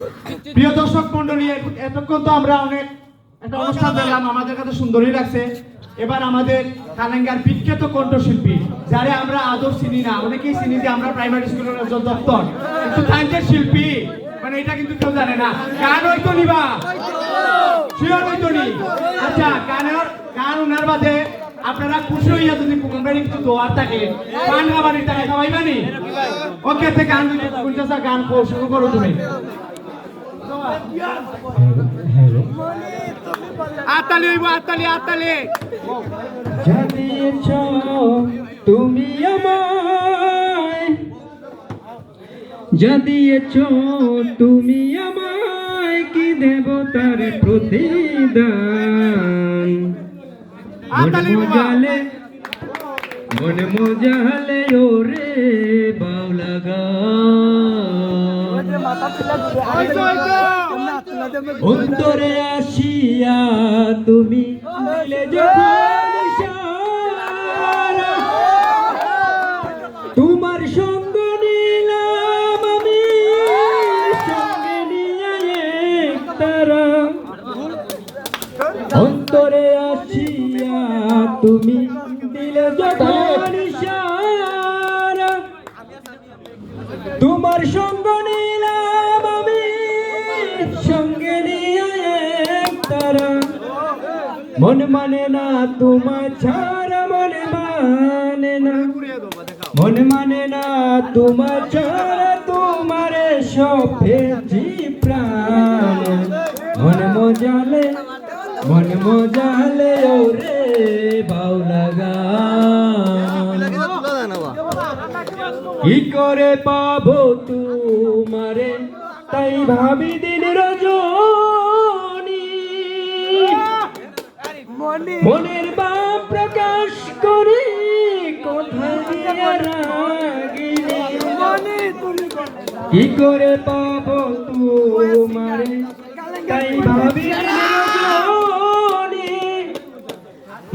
প্রিয় দর্শক মন্ডলী, এতক্ষণ তো আমরা অনেক একটা অনুষ্ঠান দেখলাম, আমাদের কাছে সুন্দরই লাগছে। এবার আমাদের কালেঙ্গার বিখ্যাত কণ্ঠশিল্পী যারা আমরা আদর চিনি না, অনেকেই চিনি যে আমরা প্রাইমারি স্কুলের একজন দপ্তর, কিন্তু গানের শিল্পী মানে এটা কিন্তু কেউ জানে না। গান হয়তো নিবা শিওর হয়তো নি। আচ্ছা, গান উনার বাদে আপনারা খুশি হইয়া যদি কোম্পানি কিছু দোয়ার থাকে গান গাবানি টাকা খাওয়াইবানি। ওকে, তে গান কোনটা গান শুরু করো তুমি। আতালি হইব, আতালি আতালি। জানিয়েছ তুমি আমায়, জানিয়েছ তুমি আমায়, কি দেব তার প্রতিদান। মনে মজালে ওরে বাউলা গান, অন্তরে আসিয়া তুমি দিলে যখন ইশারা, তোমার সঙ্গ নিলাম আমি সঙ্গে নিয়ে একতারা। অন্তরে আসিয়া তুমি দিলে যখন ইশারা, তোমার সঙ্গ নিলাম আমি সঙ্গে নিয়ে একতারা। মন মানে না তোমার ছাড়া, মনে মানে না, মন মানে না তোমার ছাড়া, তোমার সপে প্রাণ। মন মজালে ওরে বাউলা গান। কি করে পাবো তোমারে তাই ভাবি দিন রজনী, মনের ভাব প্রকাশ করি কোথায় দিয়া রাগিনী। কি করে পাবো তোমারে তাই ভাবি দিন রজনী,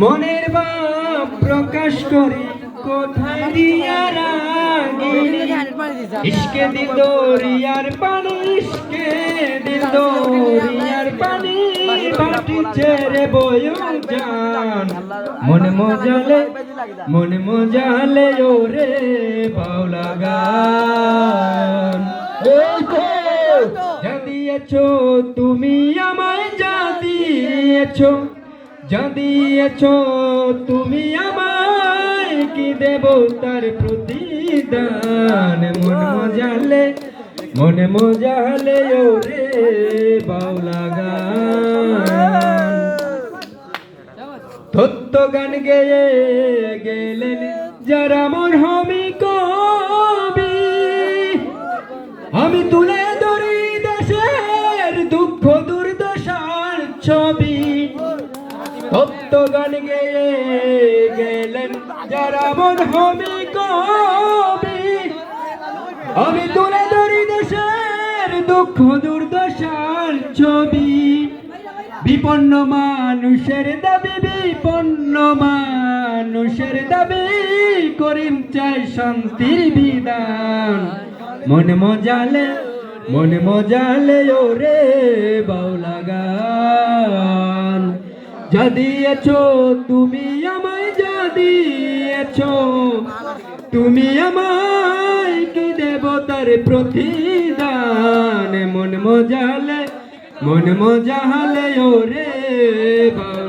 মনের ভাব প্রকাশ করি কোথায় দিয়া রাগিনী। ইশকে দিল দরিয়ার পানি, ইশকে দিল দরিয়ার পানি, বাটি ছেড়ে বয়ে যান। মনে মজালে ওরে বাউলা গান। যা দিয়েছ তুমি আমায়, যা দিয়েছ, যা দিয়েছ তুমি আমায়, কি দেব তার প্রতিদান। মনে মজালে ওরে বাউলা গান। তত্ত্ব গান গেয়ে গেলেন যারা মরহমি কবি, আমি তুলে ধরি দেশের দুঃখ দুর্দশার ছবি। তত্ত্ব গান গেয়ে গেলেন যারা মরহমি কবি, আমি তুলে ধরি দেশের দুঃখ দুর্দশার ছবি। বিপন্ন মানুষের দাবি, বিপন্ন মানুষের দাবি, করিম চাই শান্তির বিধান। মনে মজালে ওরে বাউলা গান। যা দিয়েছ তুমি আমায়, যা দিয়েছ তুমি আমায়, কি দেব তার প্রতিদান। মন মজালে ওরে বাউলা।